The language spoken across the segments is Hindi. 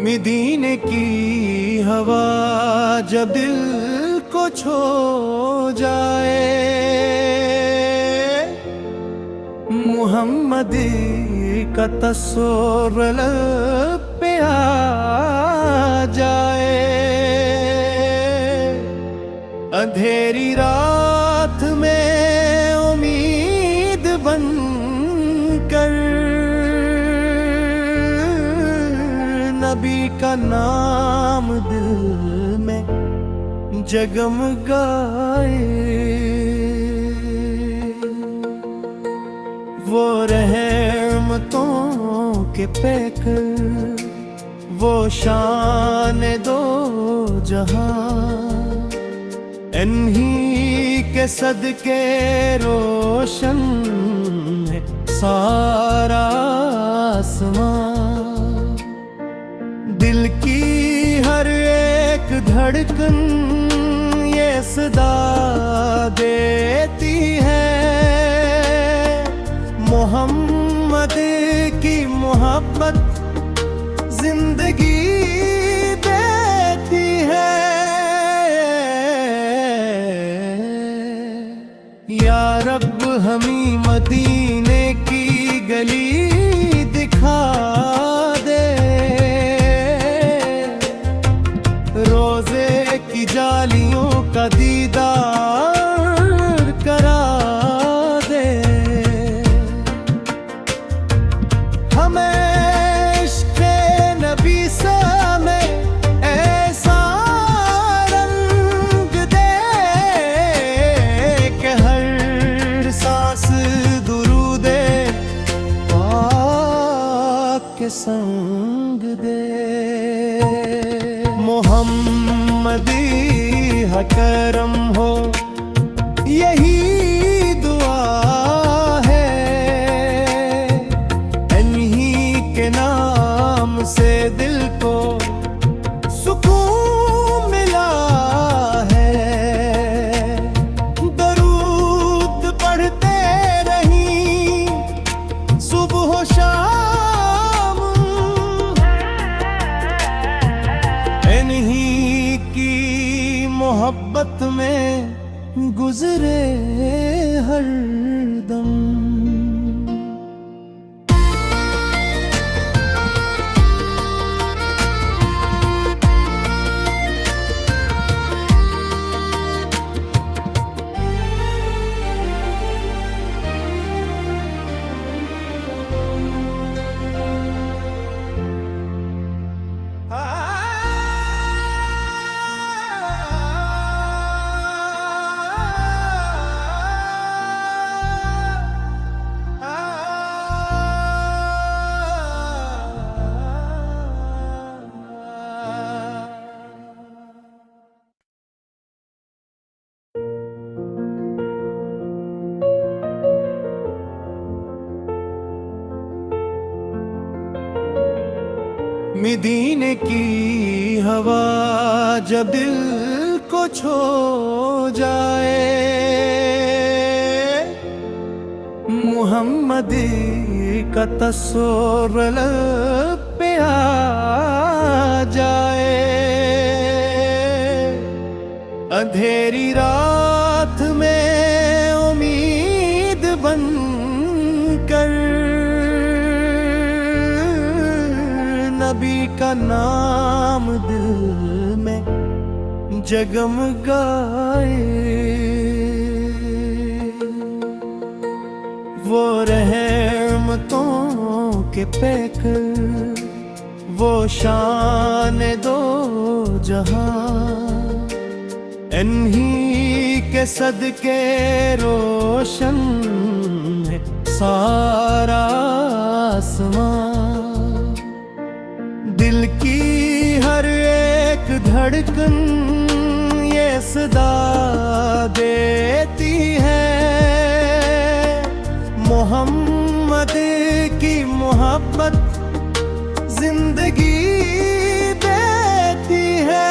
मदीने की हवा जब दिल को छू जाए, मोहम्मद का तस्वीर लब पे आ जाए। अंधेरी रात में उम्मीद बन कर नबी का नाम दिल में जगमगाए। वो रहमतों के पैकर, वो शान दो जहां, इन्हीं के सदके रोशन है सारा आसमां। दिल की हर एक धड़कन ये सदा देती है, मोहम्मद की मोहब्बत जिंदगी देती है। या रब हमें मदीने की गली दिखा दे, रोजे की जालियों का दीदार करा दे। हमें इश्क़े नबी से में ऐसा रंग दे कि हर सांस दुरूदे पाक के संग दे। मोहम्मदी है करम हो यही दुआ है, इन्हीं के नाम से दिल को सुकून मिला है। दरूद पढ़ते रहीं सुबह शाम, इन्हीं की मोहब्बत में गुजरे हर दम। मदीने की हवा जब दिल को छू जाए, मोहम्मद का तस्वीर लब पे आ जाए। अंधेरी रात में उम्मीद बन कर नबी का नाम दिल में जगमगाए। वो रहमतों के पैकर, वो शान दो जहां, इन्हीं के सदके रोशन है सारा आसमां। दिल की हर एक धड़कन ये सदा देती है, मोहम्मद की मोहब्बत जिंदगी देती है।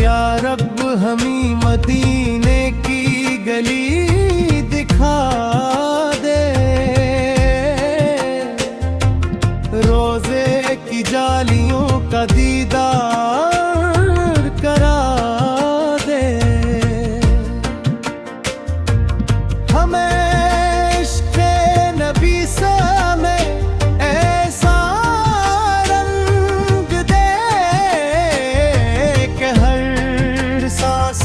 या रब हमें मदीने की गली दिखा दे, का दीदार करा दे। हमें इश्क़े नबी से हमें ऐसा रंग दे कि हर सांस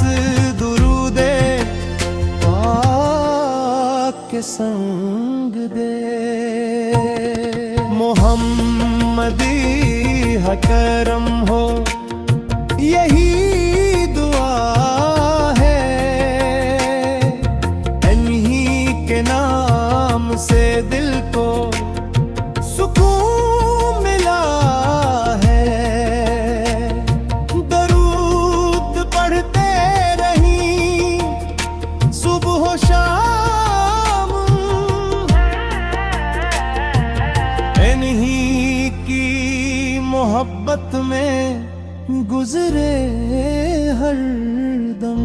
दुरूदे पाक के संग दे। मोहम्मदी है करम हो यही दुआ है, इन्हीं के नाम से दिल को सुकून मिला है। दरूद पढ़ते रहीं सुबह शाम, इन्हीं की मोहब्बत में गुजरे हर दम।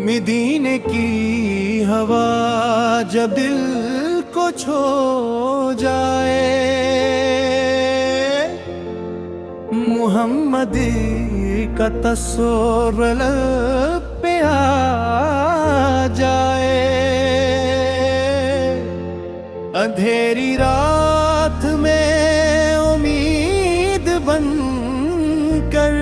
मदीने की हवा जब दिल को छो जाए, मुहम्मदी का तस्वीर लब पे आ जाए। अंधेरी रात में उम्मीद बन कर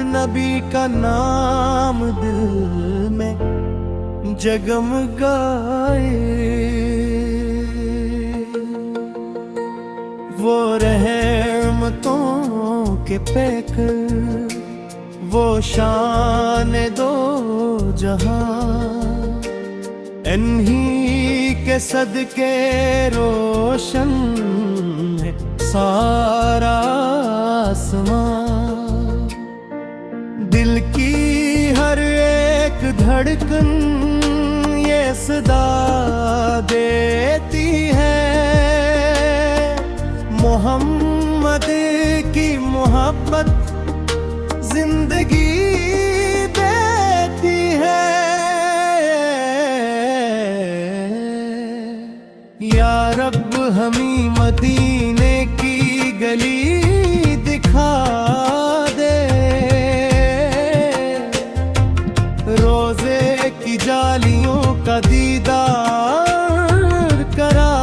नबी का नाम दिल में जगमगाए। वो रहमतों के पैकर, वो शान दो जहां, इन्हीं के सदके रोशन है सारा आसमां। दिल की हर एक धड़कन ये सदा देती है, मोहम्मद की मोहब्बत जिंदगी देती है। या रब हमें मदीने की गली दिखा दे, रोजे की जालियों का दीदार करा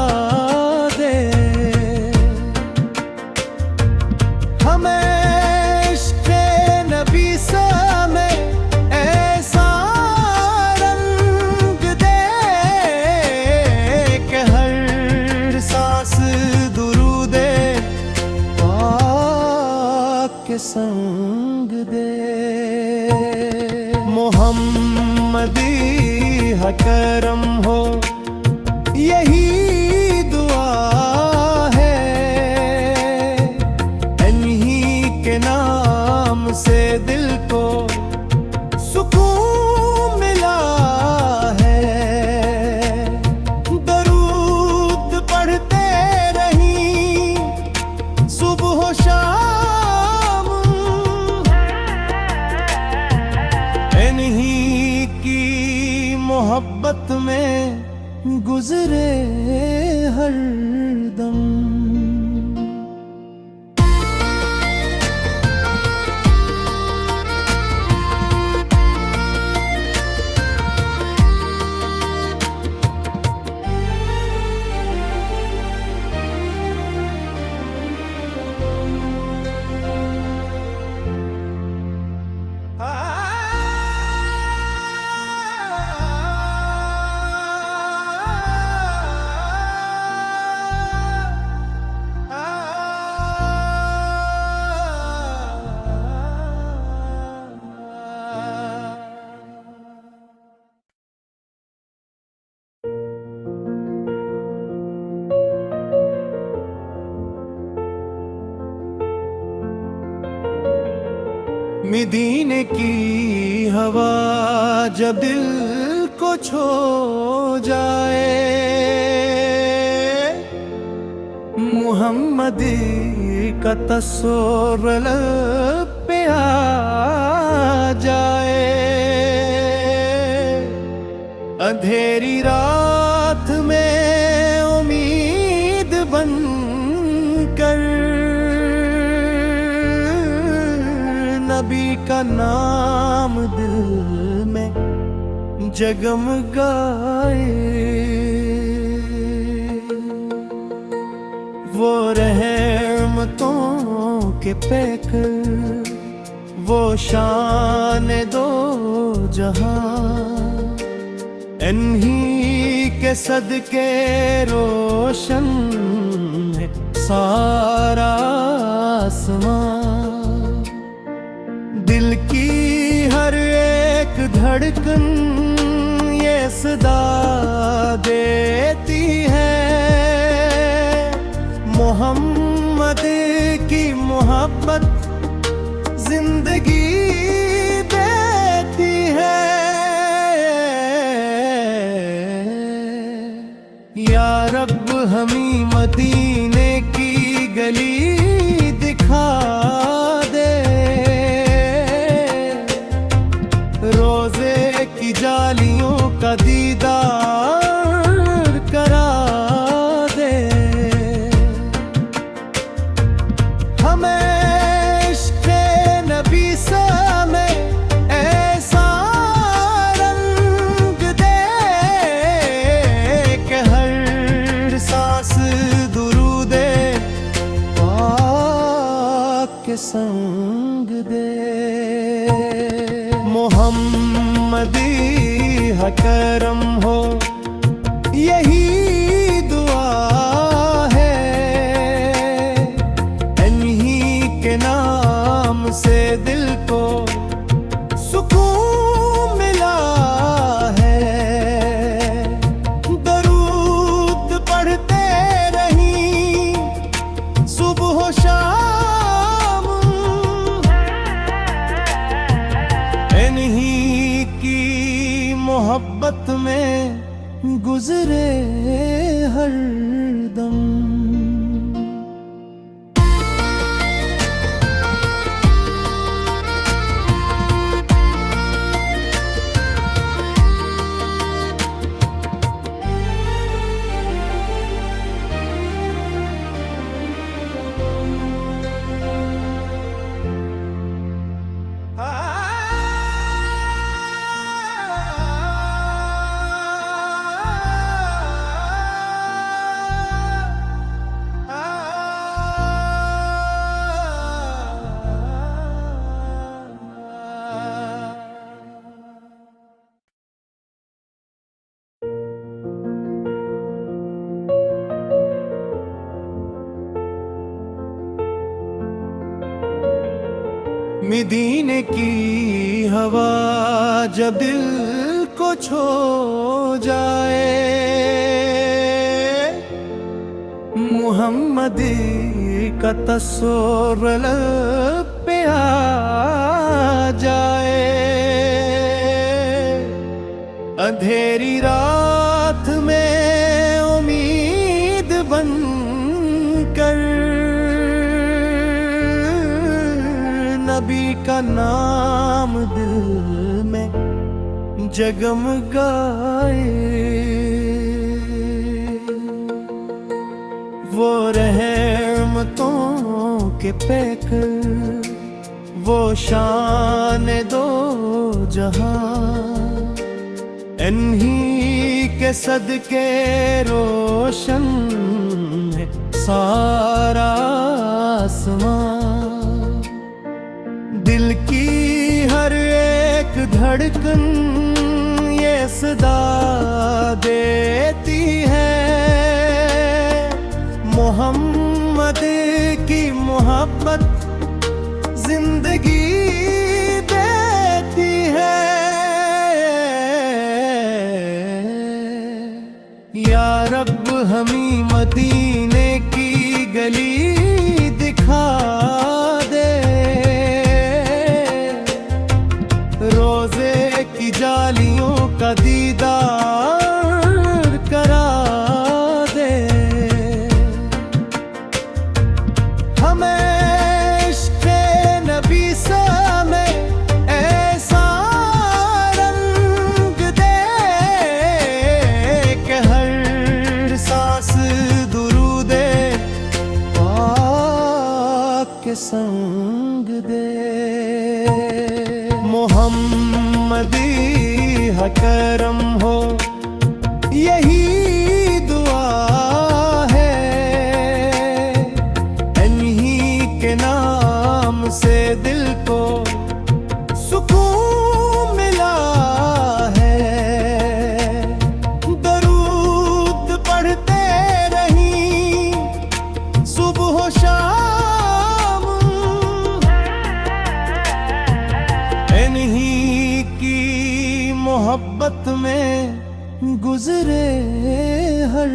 दे। हमें इश्क़े नबी से हमें ऐसा रंग दे कि हर सांस दुरूदे पाक के संग दे। मोहम्मदी है करम हो यही दुआ है, इन्हीं के नाम से दिल को सुकून मिला है। दरूद पढ़ते रहीं सुबह शाम, इन्हीं की मोहब्बत में गुजरे हर दम। मदीने की हवा जब दिल को छू जाए, मुहम्मदी का तस्वीर लब पे आ जाए। अंधेरी रात में उम्मीद बन कर नबी का नाम दिल में जगमगाए। वो रहमतों के पैकर, वो शान दो जहां, इन्हीं के सदके रोशन है सारा आसमां। दिल की हर एक धड़कन ये सदा देती है, मोहम्मद की मोहब्बत जिंदगी देती है। या रब हमें मदीने की गली दिखा दे, रोजे की जालियों का दीदार करा दे। हमें इश्क़ नबी से में ऐसा रंग दे कि हर सांस दुरूदे पाक के संग दे। मोहम्मदी हा करम हो यही दुआ है, इन्हीं के नाम से दिल को सुकून मिला है। दरूद पढ़ते रहीं सुबह शाम, इन्हीं की मोहब्बत में गुजरे हर दम। मदीने की हवा जब दिल को छू जाए, मुहम्मदी का तस्वीर लब पे आ जाए। अंधेरी रात में उम्मीद बन कर नबी का नाम दिल में जगमगाए। वो रहमतों के पैकर, वो शान दो जहां, इन्हीं के सदके रोशन है सारा आसमां। दिल की हर एक धड़कन ये सदा देती है, मोहम्मद की मोहब्बत जिंदगी देती है। या रब हमें मदीने की गली दिखा दे, ये संग दे। मोहम्मदी है करम हो यही दुआ है, इन्हीं के नाम से दिल को सुकून मिला है। दरूद पढ़ते रहीं सुबह शाम, इन्हीं की मोहब्बत में गुजरे हर